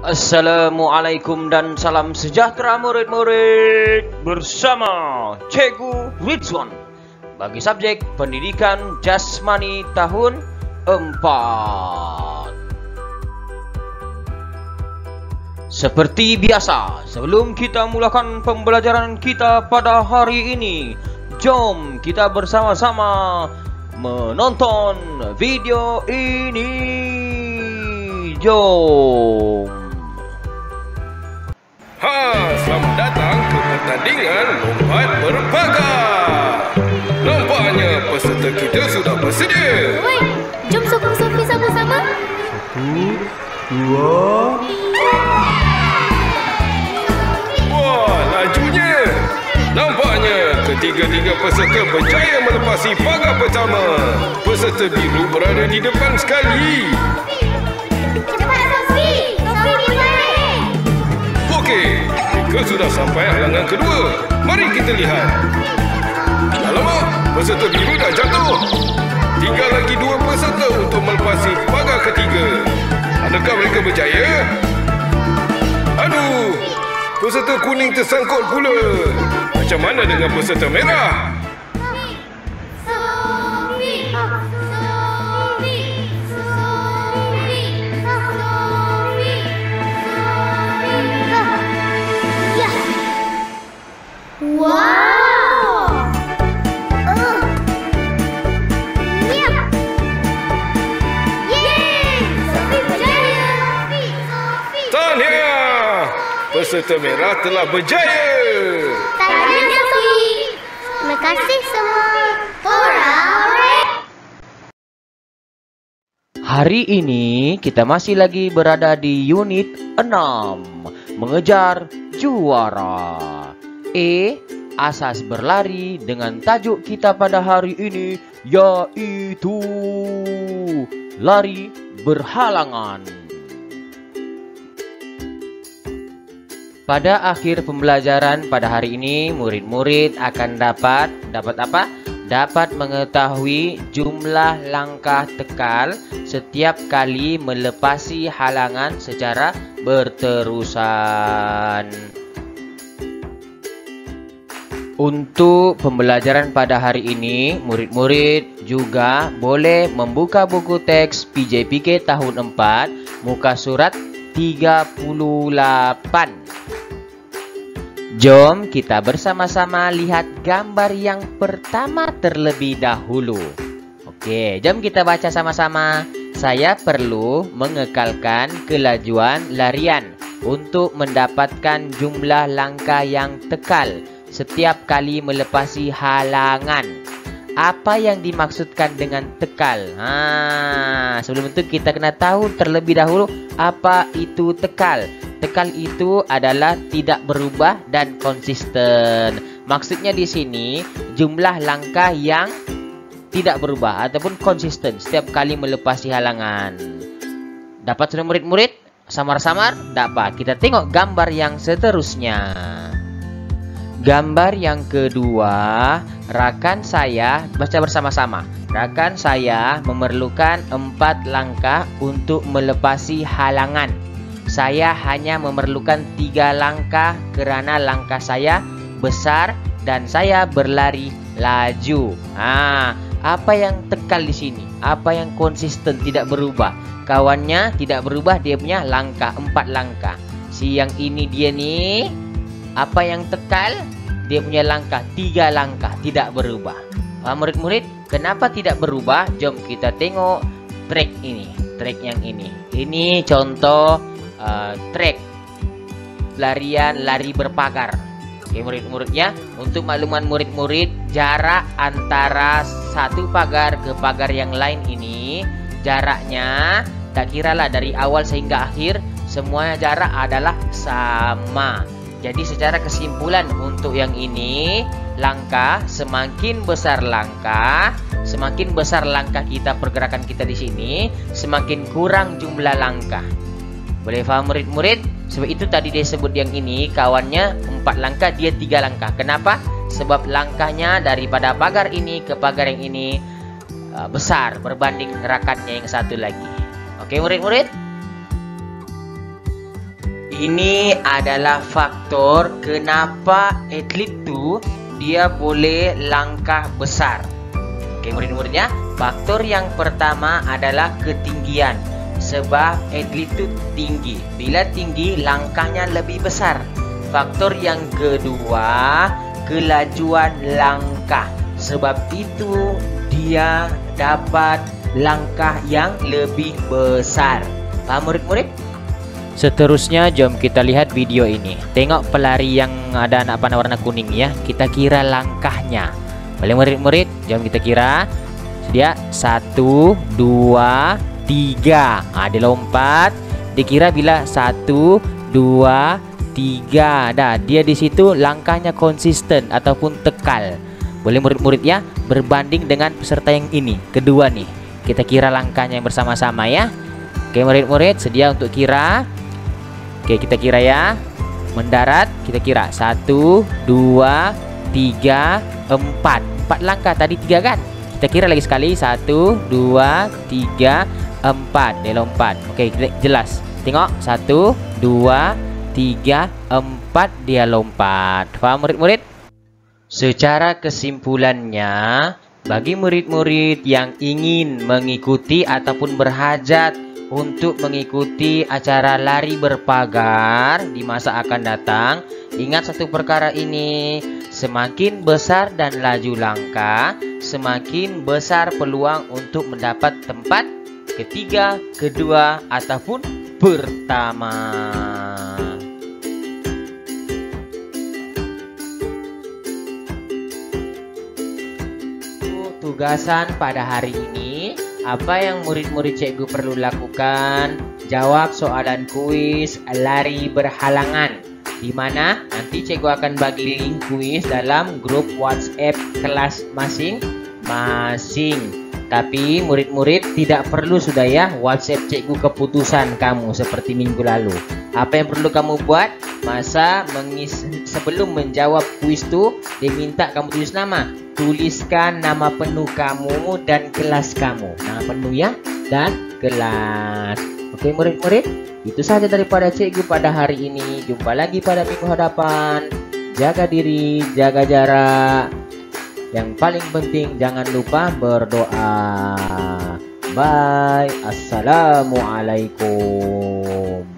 Assalamualaikum dan salam sejahtera murid-murid bersama Cikgu Ridwan bagi subjek pendidikan jasmani tahun 4. Seperti biasa, sebelum kita mulakan pembelajaran kita pada hari ini, jom kita bersama-sama menonton video ini. Jom. Selamat datang ke pertandingan lompat berpagar. Nampaknya peserta kita sudah bersedia. Oi, jom sokong Sofi sama-sama. 1, 2. Wah, lajunya. Nampaknya ketiga-tiga peserta berjaya melepasi pagar pertama. Peserta biru berada di depan sekali. Cepat Sofi, Sofi di mana? Okey, mereka sudah sampai halangan kedua. Mari kita lihat. Alamak, peserta biru dah jatuh. Tinggal lagi 2 peserta untuk melepasi pagar ketiga. Adakah mereka berjaya? Aduh, peserta kuning tersangkut pula. Macam mana dengan peserta merah? Sofi, Sofi, Sofi, Sofi. Ya. Wow. Ya. Yeay, Sofi berjaya. Sofi. Tahniah! Peserta merah telah berjaya. Tahniah Sofi. Terima kasih semua. Alright. Hari ini kita masih lagi berada di unit 6, mengejar juara. Asas berlari, dengan tajuk kita pada hari ini yaitu lari berhalangan. Pada akhir pembelajaran pada hari ini, murid-murid akan dapat apa? Dapat mengetahui jumlah langkah tekal setiap kali melepasi halangan secara berterusan. Untuk pembelajaran pada hari ini, murid-murid juga boleh membuka buku teks PJPK tahun 4, muka surat 38. Jom kita bersama-sama lihat gambar yang pertama terlebih dahulu. Oke, jom kita baca sama-sama. Saya perlu mengekalkan kelajuan larian untuk mendapatkan jumlah langkah yang tekal setiap kali melepasi halangan. Apa yang dimaksudkan dengan tekal? Sebelum itu kita kena tahu terlebih dahulu apa itu tekal. Tekal itu adalah tidak berubah dan konsisten. Maksudnya di sini jumlah langkah yang tidak berubah ataupun konsisten setiap kali melepasi halangan. Dapat sudah murid-murid? Samar-samar? Dapat. Kita tengok gambar yang seterusnya. Gambar yang kedua, rakan saya, baca bersama-sama. Rakan saya memerlukan 4 langkah untuk melepasi halangan. Saya hanya memerlukan 3 langkah kerana langkah saya besar dan saya berlari laju. Apa yang tekal di sini? Apa yang konsisten tidak berubah? Kawannya tidak berubah, dia punya langkah 4 langkah. Si yang ini dia nih, apa yang tekal? Dia punya langkah 3 langkah, tidak berubah. Murid-murid, kenapa tidak berubah? Jom kita tengok trek ini, trek yang ini. Ini contoh trek lari berpagar. Oke murid-murid ya. Untuk makluman murid-murid, jarak antara satu pagar ke pagar yang lain ini, jaraknya tak kiralah dari awal sehingga akhir, semua jarak adalah sama. Jadi secara kesimpulan untuk yang ini, langkah semakin besar langkah kita, pergerakan kita di sini, semakin kurang jumlah langkah. Boleh faham murid-murid? Sebab itu tadi dia sebut yang ini kawannya 4 langkah, dia 3 langkah. Kenapa? Sebab langkahnya daripada pagar ini ke pagar yang ini besar berbanding rakannya yang satu lagi. Oke murid-murid? Ini adalah faktor kenapa atlet tu dia boleh langkah besar. Oke, murid-muridnya, faktor yang pertama adalah ketinggian. Sebab atlet itu tinggi. Bila tinggi, langkahnya lebih besar. Faktor yang kedua, kelajuan langkah. Sebab itu dia dapat langkah yang lebih besar. Paham murid-murid? Seterusnya jom kita lihat video ini. Tengok pelari yang ada anak panah warna kuning ya. Kita kira langkahnya. Boleh murid-murid? Jom kita kira. Sedia 1, 2, 3. Dia lompat. Dikira bila 1, 2, 3. Dah, dia di situ langkahnya konsisten ataupun tekal. Boleh murid-murid ya? Berbanding dengan peserta yang ini, kedua nih. Kita kira langkahnya yang bersama-sama ya. Oke murid-murid, sedia untuk kira. Oke, kita kira ya. Mendarat, kita kira 1, 2, 3, 4. 4 langkah, tadi 3 kan? Kita kira lagi sekali. 1, 2, 3, 4. Dia lompat. Oke, jelas. Tengok. 1, 2, 3, 4. Dia lompat. Faham murid-murid? Secara kesimpulannya, bagi murid-murid yang ingin mengikuti ataupun berhajat untuk mengikuti acara lari berpagar di masa akan datang, ingat satu perkara ini, semakin besar dan laju langkah, semakin besar peluang untuk mendapat tempat ketiga, kedua, ataupun pertama. Tugasan pada hari ini, apa yang murid-murid cikgu perlu lakukan? Jawab soalan kuis lari berhalangan, di mana nanti cikgu akan bagi link kuis dalam grup WhatsApp kelas masing-masing. Tapi murid-murid tidak perlu sudah ya WhatsApp cikgu keputusan kamu seperti minggu lalu. Apa yang perlu kamu buat? Sebelum menjawab kuis tu, dia minta kamu tulis nama. Tuliskan nama penuh kamu dan kelas kamu. Nama penuh ya, dan kelas. Oke murid-murid, itu saja daripada cikgu pada hari ini. Jumpa lagi pada minggu hadapan. Jaga diri, jaga jarak. Yang paling penting jangan lupa berdoa. Bye. Assalamualaikum.